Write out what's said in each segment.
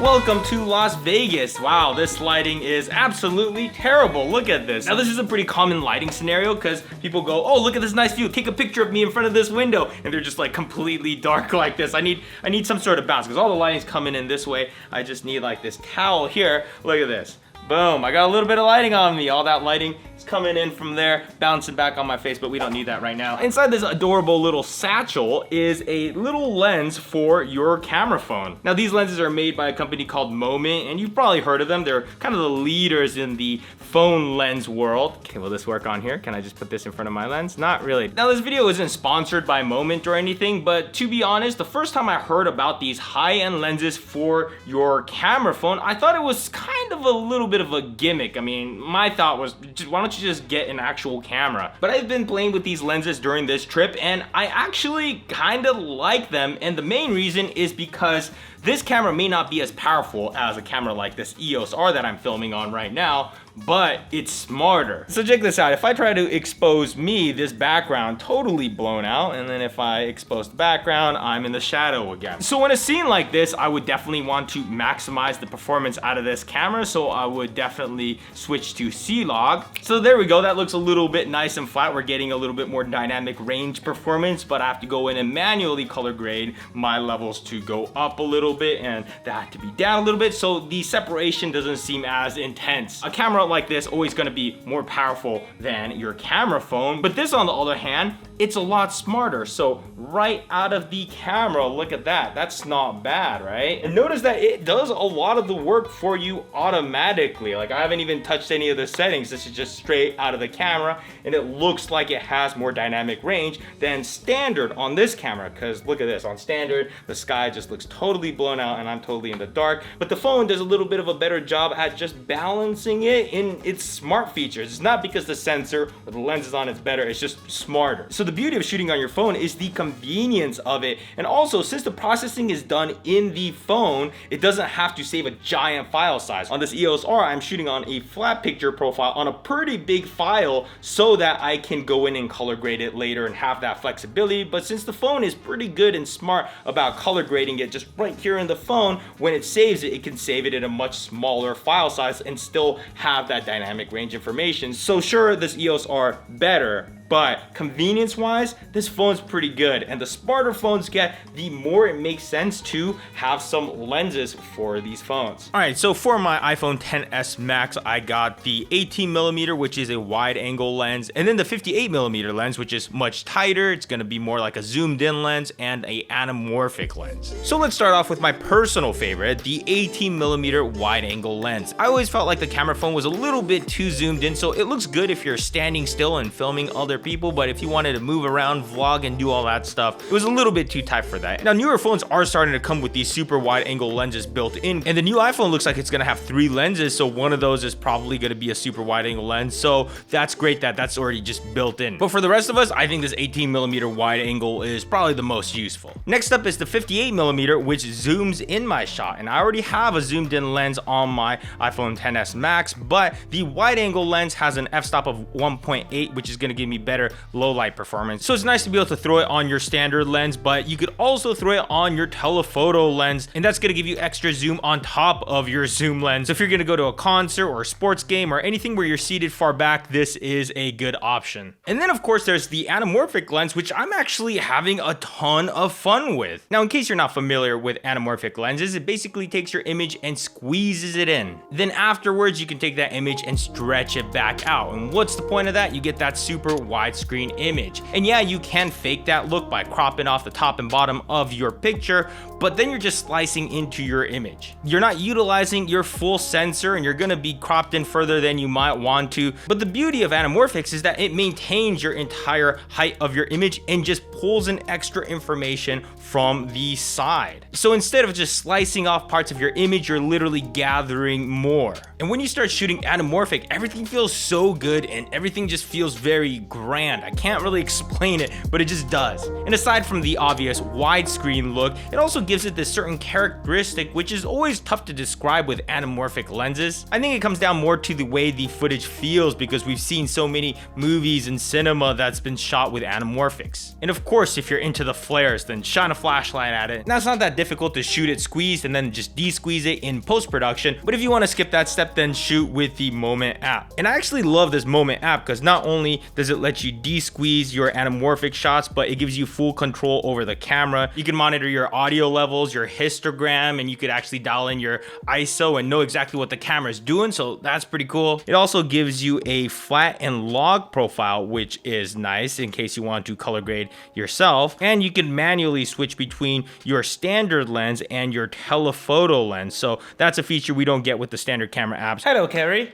Welcome to Las Vegas. Wow, this lighting is absolutely terrible. Look at this. Now this is a pretty common lighting scenario because people go, oh, look at this nice view. Take a picture of me in front of this window. And they're just like completely dark like this. I need some sort of bounce because all the lighting's coming in this way. I just need like this towel here. Look at this. Boom, I got a little bit of lighting on me. All that lighting is coming in from there, bouncing back on my face, but we don't need that right now. Inside this adorable little satchel is a little lens for your camera phone. Now these lenses are made by a company called Moment, and you've probably heard of them. They're kind of the leaders in the phone lens world. Okay, will this work on here? Can I just put this in front of my lens? Not really. Now this video isn't sponsored by Moment or anything, but to be honest, the first time I heard about these high-end lenses for your camera phone, I thought it was kind of a little bit of a gimmick. I mean, my thought was, why don't you just get an actual camera? But I've been playing with these lenses during this trip and I actually kind of like them, and the main reason is because this camera may not be as powerful as a camera like this EOS R that I'm filming on right now, but it's smarter. So check this out. If I try to expose me, this background totally blown out, and then if I expose the background, I'm in the shadow again. So in a scene like this, I would definitely want to maximize the performance out of this camera, so I would definitely switch to C-Log. So there we go. That looks a little bit nice and flat. We're getting a little bit more dynamic range performance, but I have to go in and manually color grade my levels to go up a little bit and that to be down a little bit, so the separation doesn't seem as intense. A camera like this always going to be more powerful than your camera phone, but this on the other hand, it's a lot smarter. So right out of the camera, look at that. That's not bad, right? And notice that it does a lot of the work for you automatically. Like I haven't even touched any of the settings. This is just straight out of the camera, and it looks like it has more dynamic range than standard on this camera, because look at this. On standard, the sky just looks totally blown out and I'm totally in the dark, but the phone does a little bit of a better job at just balancing it in its smart features. It's not because the sensor or the lens is on it's better, it's just smarter. So the beauty of shooting on your phone is the convenience of it, and also since the processing is done in the phone, it doesn't have to save a giant file size. On this EOS R, I'm shooting on a flat picture profile on a pretty big file so that I can go in and color grade it later and have that flexibility. But since the phone is pretty good and smart about color grading it just right here in the phone, when it saves it, it can save it in a much smaller file size and still have that dynamic range information. So sure, this EOS R better, but convenience wise, this phone's pretty good, and the smarter phones get, the more it makes sense to have some lenses for these phones. All right, so for my iPhone XS Max, I got the 18mm, which is a wide angle lens, and then the 58mm lens, which is much tighter. It's gonna be more like a zoomed in lens and a anamorphic lens. So let's start off with my personal favorite, the 18mm wide angle lens. I always felt like the camera phone was a little bit too zoomed in, so it looks good if you're standing still and filming other people, but if you wanted to move around, vlog, and do all that stuff, it was a little bit too tight for that. Now newer phones are starting to come with these super wide angle lenses built in, and the new iPhone looks like it's gonna have 3 lenses, so one of those is probably gonna be a super wide angle lens, so that's great that that's already just built in. But for the rest of us, I think this 18mm wide angle is probably the most useful. Next up is the 58mm, which zooms in my shot, and I already have a zoomed in lens on my iPhone XS Max, but the wide angle lens has an f-stop of 1.8, which is gonna give me better low light performance. So it's nice to be able to throw it on your standard lens, but you could also throw it on your telephoto lens, and that's gonna give you extra zoom on top of your zoom lens. So if you're gonna go to a concert or a sports game or anything where you're seated far back, this is a good option. And then of course there's the anamorphic lens, which I'm actually having a ton of fun with. Now in case you're not familiar with anamorphic lenses, it basically takes your image and squeezes it in. Then afterwards you can take that image and stretch it back out. And what's the point of that? You get that super widescreen image. And yeah, you can fake that look by cropping off the top and bottom of your picture, but then you're just slicing into your image. You're not utilizing your full sensor, and you're gonna be cropped in further than you might want to. But the beauty of anamorphics is that it maintains your entire height of your image and just pulls in extra information from the side. So instead of just slicing off parts of your image, you're literally gathering more. And when you start shooting anamorphic, everything feels so good and everything just feels very grand. I can't really explain it, but it just does. And aside from the obvious widescreen look, it also gives it this certain characteristic which is always tough to describe with anamorphic lenses. I think it comes down more to the way the footage feels because we've seen so many movies and cinema that's been shot with anamorphics. And of course, if you're into the flares, then shine a flashlight at it. Now it's not that difficult to shoot it squeezed and then just de-squeeze it in post-production, but if you want to skip that step, then shoot with the Moment app. And I actually love this Moment app because not only does it let you de-squeeze your anamorphic shots, but it gives you full control over the camera. You can monitor your audio levels, your histogram, and you could actually dial in your ISO and know exactly what the camera is doing, so that's pretty cool. It also gives you a flat and log profile, which is nice in case you want to color grade yourself, and you can manually switch between your standard lens and your telephoto lens, so that's a feature we don't get with the standard camera apps. Hello, Carrie.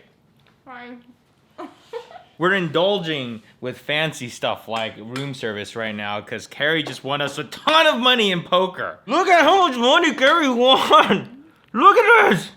Fine. We're indulging with fancy stuff like room service right now because Carrie just won us a ton of money in poker. Look at how much money Carrie won. Look at this.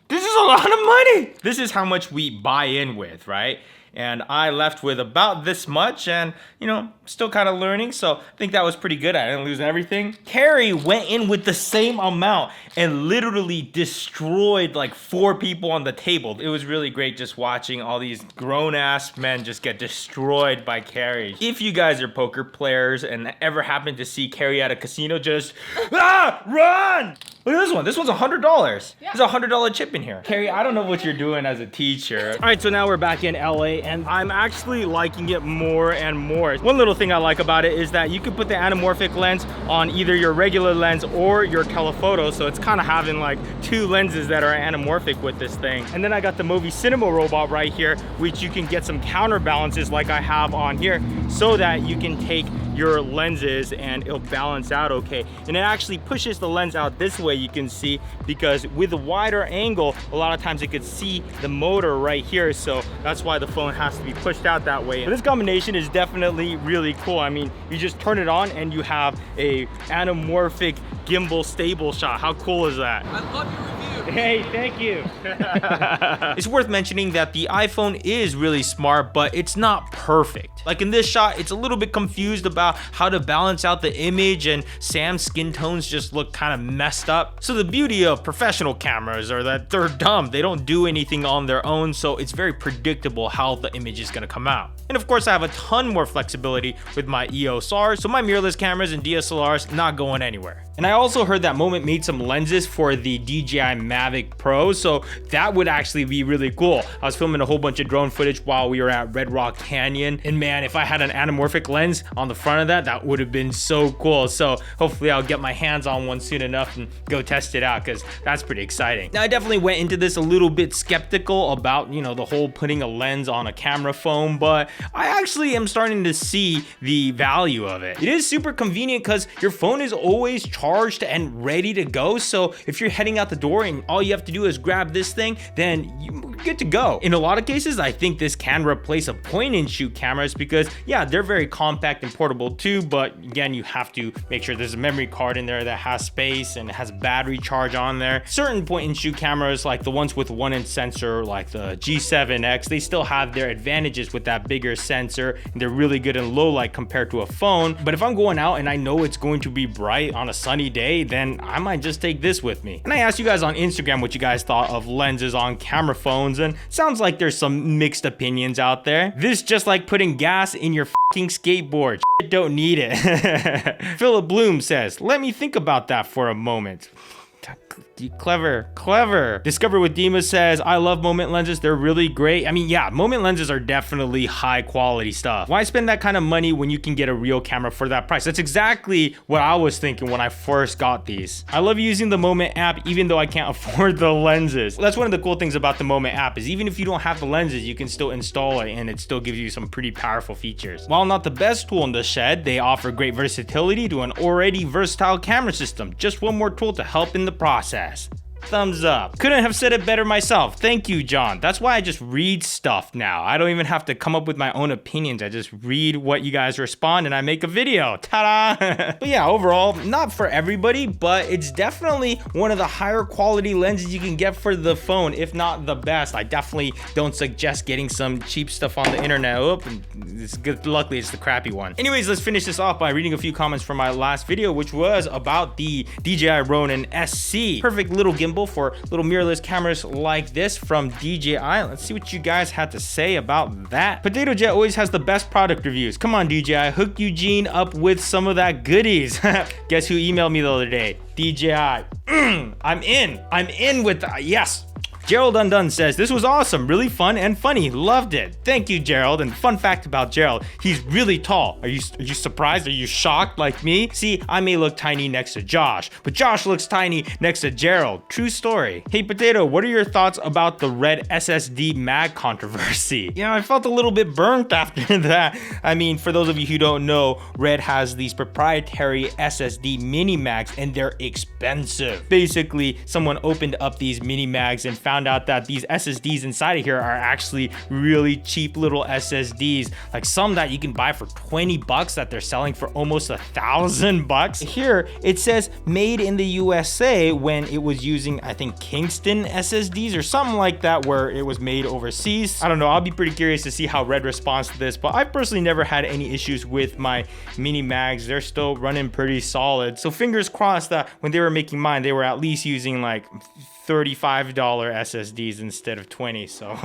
This is a lot of money. This is how much we buy in with, right? And I left with about this much and, you know, still kind of learning. So I think that was pretty good. I didn't lose everything. Carrie went in with the same amount and literally destroyed like 4 people on the table. It was really great just watching all these grown-ass men just get destroyed by Carrie. If you guys are poker players and ever happen to see Carrie at a casino, just run! Look at this one. This one's $100. Yeah. There's a $100 chip in here. Carrie, I don't know what you're doing as a teacher. All right, so now we're back in LA and I'm actually liking it more and more. One little thing I like about it is that you can put the anamorphic lens on either your regular lens or your telephoto. So it's kind of having like 2 lenses that are anamorphic with this thing. And then I got the Movi Cinema robot right here, which you can get some counterbalances like I have on here so that you can take your lenses and it'll balance out okay. And it actually pushes the lens out this way, you can see, because with a wider angle, a lot of times it could see the motor right here. So that's why the phone has to be pushed out that way. But this combination is definitely really cool. I mean, you just turn it on and you have a anamorphic gimbal stable shot. How cool is that? I love your review. Hey, thank you. It's worth mentioning that the iPhone is really smart, but it's not perfect. Like in this shot, it's a little bit confused about how to balance out the image and Sam's skin tones just look kind of messed up. So the beauty of professional cameras are that they're dumb. They don't do anything on their own, so it's very predictable how the image is gonna come out. And of course, I have a ton more flexibility with my EOS R, so my mirrorless cameras and DSLRs not going anywhere. And I also heard that Moment made some lenses for the DJI Mavic Pro, so that would actually be really cool. I was filming a whole bunch of drone footage while we were at Red Rock Canyon, and man, if I had an anamorphic lens on the front of that, that would have been so cool. So hopefully I'll get my hands on one soon enough and go test it out because that's pretty exciting. Now I definitely went into this a little bit skeptical about, you know, the whole putting a lens on a camera phone, but I actually am starting to see the value of it. It is super convenient because your phone is always charged and ready to go. So if you're heading out the door and all you have to do is grab this thing, then you're good to go. In a lot of cases, I think this can replace a point and shoot cameras because yeah, they're very compact and portable too, but again, you have to make sure there's a memory card in there that has space and it has battery charge on there. Certain point and shoot cameras, like the ones with 1-inch sensor, like the G7X, they still have their advantages with that bigger sensor, and they're really good in low light compared to a phone. But if I'm going out and I know it's going to be bright on a sunny day, then I might just take this with me. And I asked you guys on Instagram what you guys thought of lenses on camera phones, and sounds like there's some mixed opinions out there. This just like putting gas in your fucking skateboard. Shit, don't need it. Philip Bloom says, let me think about that for a moment. Clever. Discover with Dima says, I love Moment lenses. They're really great. I mean, yeah, Moment lenses are definitely high quality stuff. Why spend that kind of money when you can get a real camera for that price? That's exactly what I was thinking when I first got these. I love using the Moment app even though I can't afford the lenses. That's one of the cool things about the Moment app is even if you don't have the lenses, you can still install it and it still gives you some pretty powerful features. While not the best tool in the shed, they offer great versatility to an already versatile camera system. Just one more tool to help in the process. Thumbs up. Couldn't have said it better myself. Thank you, John. That's why I just read stuff now. I don't even have to come up with my own opinions. I just read what you guys respond and I make a video. Ta-da! But yeah, overall, not for everybody, but it's definitely one of the higher quality lenses you can get for the phone, if not the best. I definitely don't suggest getting some cheap stuff on the internet. Oh, it's good. Luckily, it's the crappy one. Anyways, let's finish this off by reading a few comments from my last video, which was about the DJI Ronin SC. Perfect little gimbal for little mirrorless cameras like this from DJI. Let's see what you guys had to say about that. Potato Jet always has the best product reviews. Come on, DJI, hook Eugene up with some of that goodies. Guess who emailed me the other day? DJI. I'm in with yes. Gerald Undone says, this was awesome, really fun and funny, loved it. Thank you, Gerald. And fun fact about Gerald, he's really tall. Are you surprised? Are you shocked like me? See, I may look tiny next to Josh, but Josh looks tiny next to Gerald. True story. Hey Potato, what are your thoughts about the red SSD mag controversy? You know, I felt a little bit burnt after that. I mean, for those of you who don't know, Red has these proprietary SSD mini mags and they're expensive. Basically, someone opened up these mini mags and found out that these SSDs inside of here are actually really cheap little SSDs, like some that you can buy for 20 bucks that they're selling for almost $1,000. Here it says made in the USA when it was using, I think, Kingston SSDs or something like that, where it was made overseas. I don't know, I'll be pretty curious to see how Red responds to this, but I've personally never had any issues with my mini mags. They're still running pretty solid, so fingers crossed that when they were making mine, they were at least using like $35 SSDs instead of 20. So